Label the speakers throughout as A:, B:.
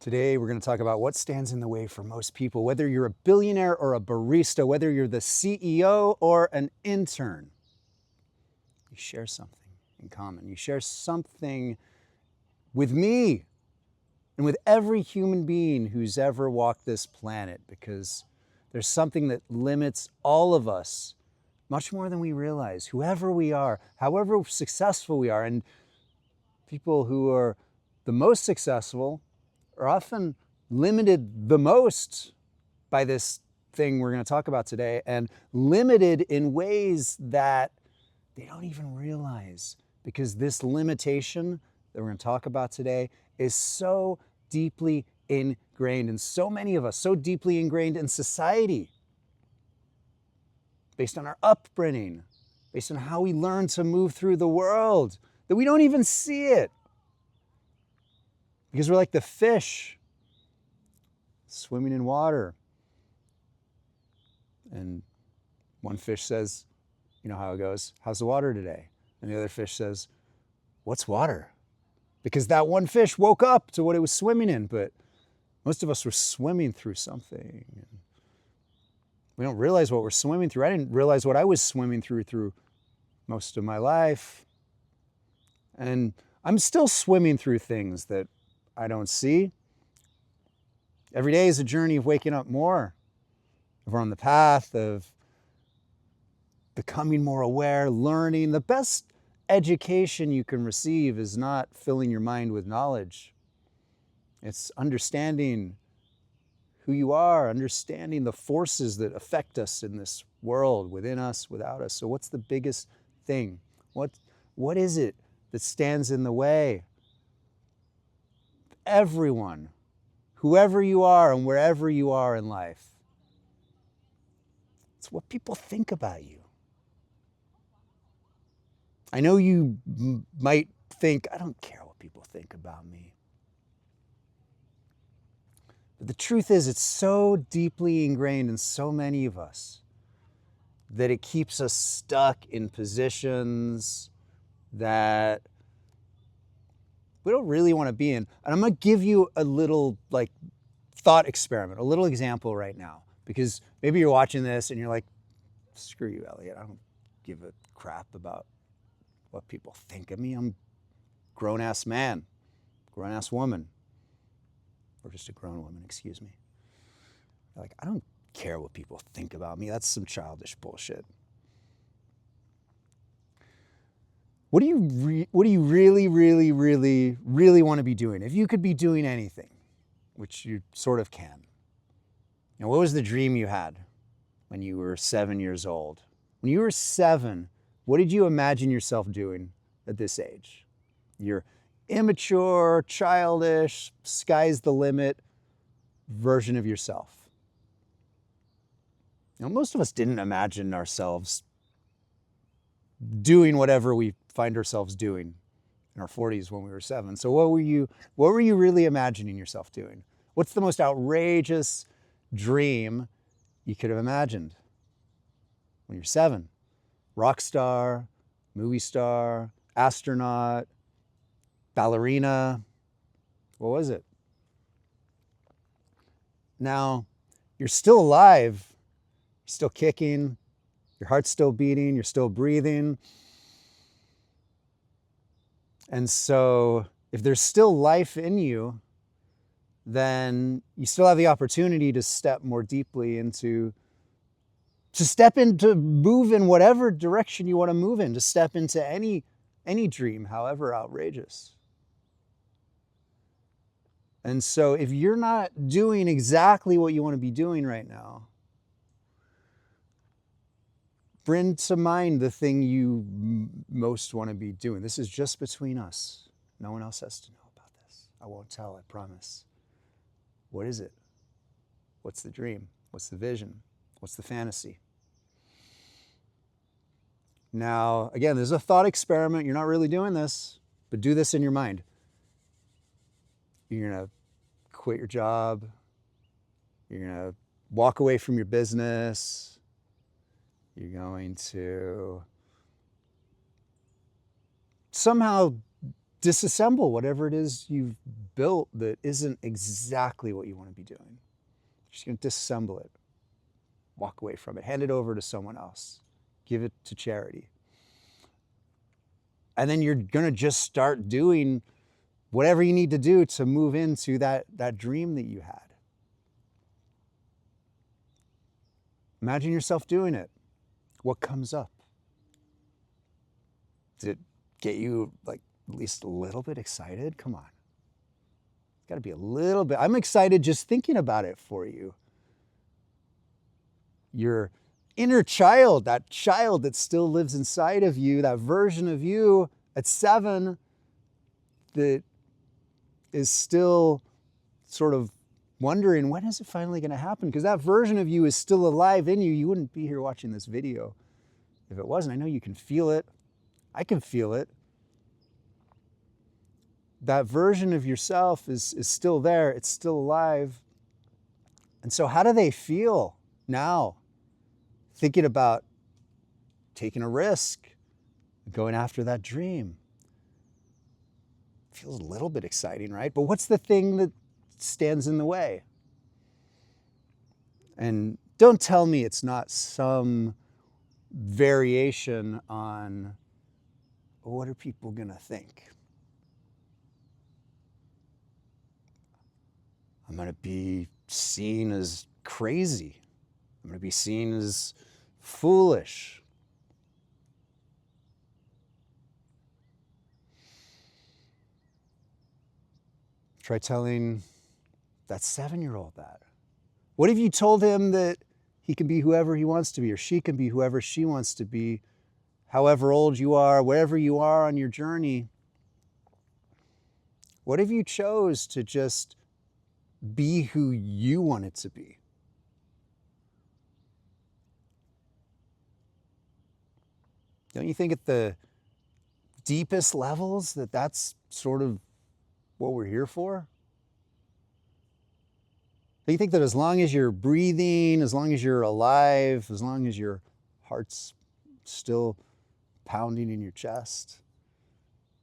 A: Today, we're going to talk about what stands in the way for most people, whether you're a billionaire or a barista, whether you're the CEO or an intern. You share something in common. You share something with me and with every human being who's ever walked this planet, because there's something that limits all of us much more than we realize, whoever we are, however successful we are. And people who are the most successful are often limited the most by this thing we're going to talk about today, and limited in ways that they don't even realize, because this limitation that we're going to talk about today is so deeply ingrained in so many of us, so deeply ingrained in society, based on our upbringing, based on how we learn to move through the world, that we don't even see it. Because we're like the fish swimming in water. And one fish says, you know how it goes, "How's the water today?" And the other fish says, "What's water?" Because that one fish woke up to what it was swimming in, but most of us were swimming through something. We don't realize what we're swimming through. I didn't realize what I was swimming through most of my life. And I'm still swimming through things that I don't see. Every day is a journey of waking up more. We're on the path of becoming more aware, learning. The best education you can receive is not filling your mind with knowledge. It's understanding who you are, understanding the forces that affect us in this world, within us, without us. So what's the biggest thing? What is it that stands in the way? Everyone, whoever you are and wherever you are in life, it's what people think about you. I know you might think, I don't care what people think about me. But the truth is, it's so deeply ingrained in so many of us that it keeps us stuck in positions that we don't really want to be in. And I'm going to give you a little thought experiment, a little example right now, because maybe you're watching this and you're like, screw you, Elliot. I don't give a crap about what people think of me. I'm a grown-ass man, grown-ass woman, or just a grown woman, excuse me. Like, I don't care what people think about me. That's some childish bullshit. What do you really, really, really, really want to be doing? If you could be doing anything, which you sort of can. And what was the dream you had when you were 7 years old? When you were 7, what did you imagine yourself doing at this age? You're immature, childish, sky's the limit version of yourself. You know, most of us didn't imagine ourselves doing whatever we find ourselves doing in our 40s when we were 7. So what were you really imagining yourself doing? What's the most outrageous dream you could have imagined when you're 7? Rock star, movie star, astronaut, ballerina. What was it? Now, you're still alive, you're still kicking, your heart's still beating, you're still breathing. And so if there's still life in you, then you still have the opportunity to step more deeply into move in whatever direction you want to move in, to step into any dream, however outrageous. And so if you're not doing exactly what you want to be doing right now, bring to mind the thing you most want to be doing. This is just between us. No one else has to know about this. I won't tell, I promise. What is it? What's the dream? What's the vision? What's the fantasy? Now, again, this is a thought experiment. You're not really doing this, but do this in your mind. You're going to quit your job. You're going to walk away from your business. You're going to somehow disassemble whatever it is you've built that isn't exactly what you want to be doing. Just going to disassemble it, walk away from it, hand it over to someone else, give it to charity. And then you're going to just start doing whatever you need to do to move into that dream that you had. Imagine yourself doing it. What comes up? Did it get you like at least a little bit excited? Come on. It's got to be a little bit. I'm excited just thinking about it for you. Your inner child, that child that still lives inside of you, that version of you at 7 that is still sort of wondering, when is it finally going to happen? Because that version of you is still alive in you. You wouldn't be here watching this video if it wasn't. I know you can feel it. I can feel it. That version of yourself is still there. It's still alive. And so how do they feel now? Thinking about taking a risk, going after that dream. Feels a little bit exciting, right? But what's the thing that stands in the way? And don't tell me it's not some variation on, what are people going to think? I'm going to be seen as crazy. I'm going to be seen as foolish. Try telling that 7-year-old that. What if you told him that he can be whoever he wants to be, or she can be whoever she wants to be, however old you are, wherever you are on your journey? What if you chose to just be who you wanted to be? Don't you think at the deepest levels that that's sort of what we're here for? Do you think that as long as you're breathing, as long as you're alive, as long as your heart's still pounding in your chest,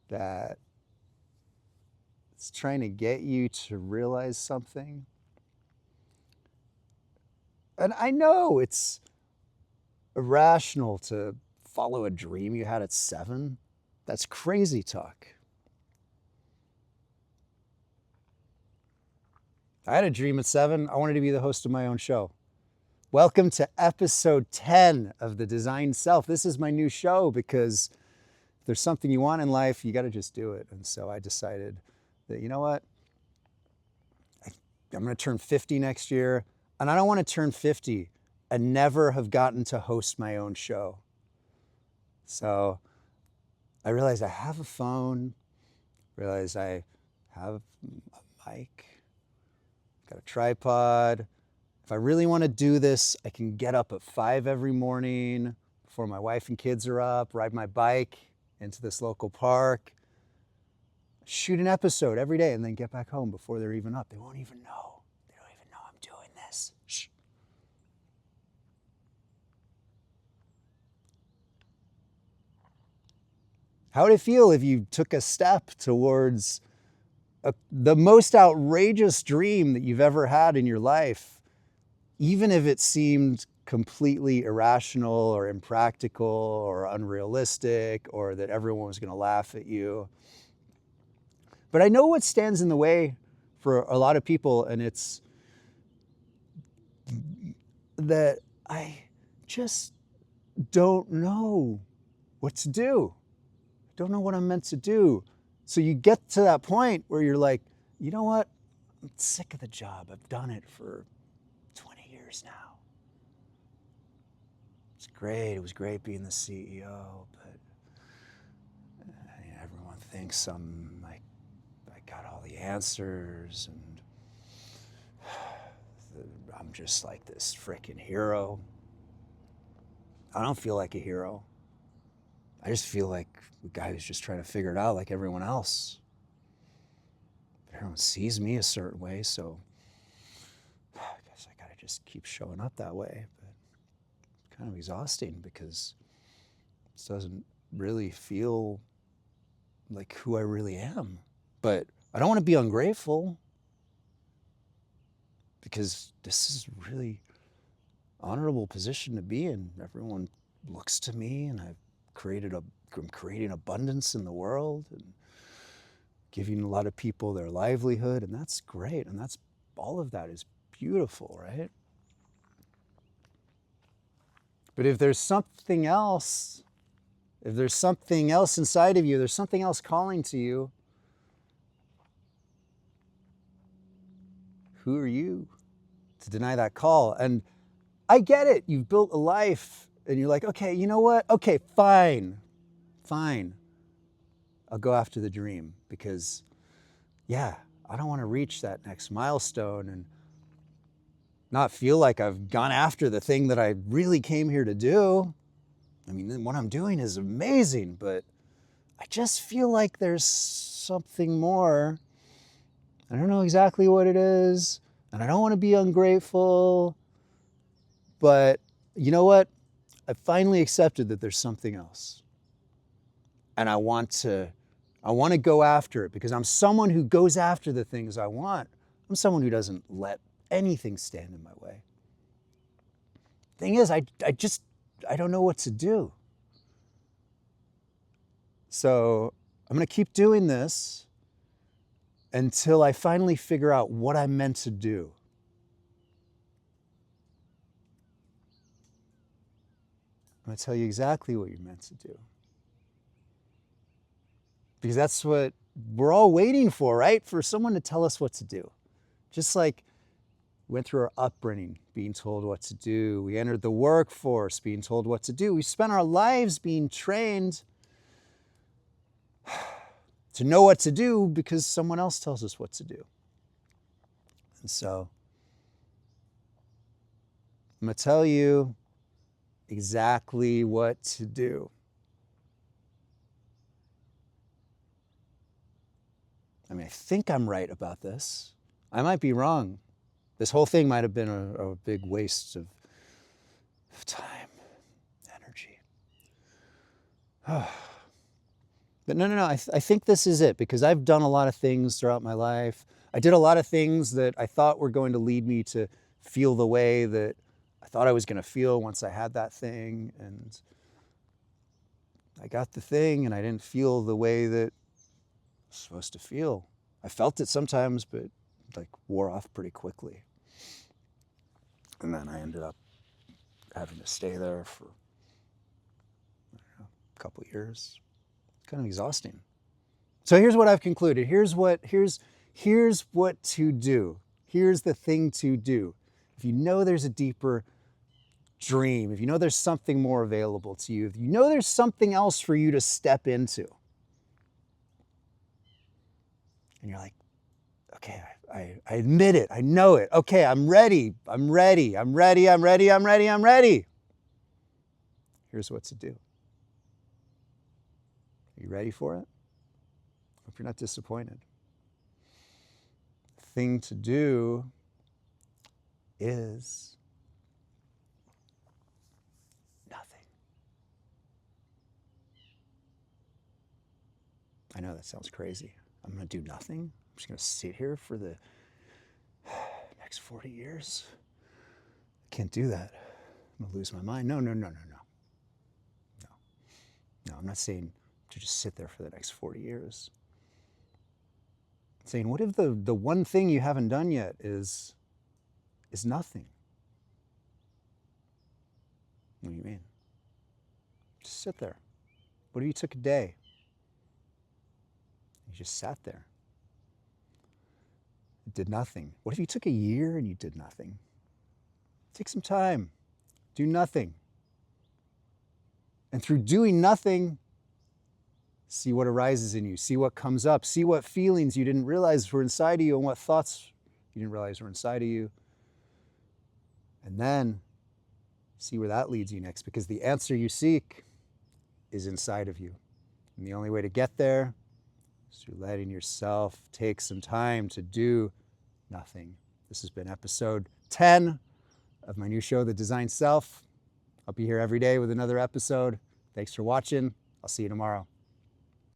A: that it's trying to get you to realize something? And I know it's irrational to follow a dream you had at 7. That's crazy talk. I had a dream at 7. I wanted to be the host of my own show. Welcome to episode 10 of The Designed Self. This is my new show because if there's something you want in life, you got to just do it. And so I decided that, you know what? I'm going to turn 50 next year, and I don't want to turn 50 and never have gotten to host my own show. So I realized I have a phone, realized I have a mic, got a tripod. If I really want to do this, I can get up at 5 every morning before my wife and kids are up, ride my bike into this local park, shoot an episode every day, and then get back home before they're even up. They won't even know. They don't even know I'm doing this. Shh. How would it feel if you took a step towards the most outrageous dream that you've ever had in your life, even if it seemed completely irrational or impractical or unrealistic, or that everyone was going to laugh at you? But I know what stands in the way for a lot of people, and it's that I just don't know what to do. Don't know what I'm meant to do. So you get to that point where you're like, you know what? I'm sick of the job. I've done it for 20 years now. It's great. It was great being the CEO, but everyone thinks I got all the answers, and I'm just like this freaking hero. I don't feel like a hero. I just feel like a guy who's just trying to figure it out like everyone else. Everyone sees me a certain way, so I guess I gotta just keep showing up that way. But it's kind of exhausting because it doesn't really feel like who I really am. But I don't want to be ungrateful, because this is a really honorable position to be in. Everyone looks to me, and I'm creating abundance in the world and giving a lot of people their livelihood, and that's great. And that's all of that is beautiful, right? But if there's something else inside of you, there's something else calling to you, who are you to deny that call? And I get it. You've built a life and you're like, okay, you know what? Okay, fine. I'll go after the dream, because yeah, I don't want to reach that next milestone and not feel like I've gone after the thing that I really came here to do. I mean, what I'm doing is amazing, but I just feel like there's something more. I don't know exactly what it is, and I don't want to be ungrateful, but you know what? I finally accepted that there's something else. And I want to go after it, because I'm someone who goes after the things I want. I'm someone who doesn't let anything stand in my way. Thing is, I don't know what to do. So I'm going to keep doing this until I finally figure out what I'm meant to do. I'm going to tell you exactly what you're meant to do. Because that's what we're all waiting for, right? For someone to tell us what to do. Just like we went through our upbringing, being told what to do. We entered the workforce, being told what to do. We spent our lives being trained to know what to do because someone else tells us what to do. And so I'm going to tell you exactly what to do. I mean, I think I'm right about this. I might be wrong. This whole thing might have been a big waste of time, energy. But no. I think this is it, because I've done a lot of things throughout my life. I did a lot of things that I thought were going to lead me to feel the way that I thought I was going to feel once I had that thing. And I got the thing and I didn't feel the way that I was supposed to feel. I felt it sometimes, but like wore off pretty quickly. And then I ended up having to stay there for a couple of years. Kind of exhausting. So here's what I've concluded. Here's what to do. Here's the thing to do. If you know there's a deeper dream, if you know there's something more available to you, if you know there's something else for you to step into, and you're like, okay, I admit it, I know it. Okay, I'm ready. Here's what to do. Are you ready for it? Hope you're not disappointed. The thing to do is nothing. I know that sounds crazy. I'm going to do nothing. I'm just going to sit here for the next 40 years. I can't do that. I'm going to lose my mind. No, I'm not saying to just sit there for the next 40 years. I'm saying, what if the one thing you haven't done yet is nothing? What do you mean? Just sit there. What if you took a day? You just sat there. You did nothing. What if you took a year and you did nothing? Take some time. Do nothing. And through doing nothing, see what arises in you. See what comes up. See what feelings you didn't realize were inside of you and what thoughts you didn't realize were inside of you. And then see where that leads you next, because the answer you seek is inside of you. And the only way to get there is through letting yourself take some time to do nothing. This has been episode 10 of my new show, The Design Self. I'll be here every day with another episode. Thanks for watching. I'll see you tomorrow.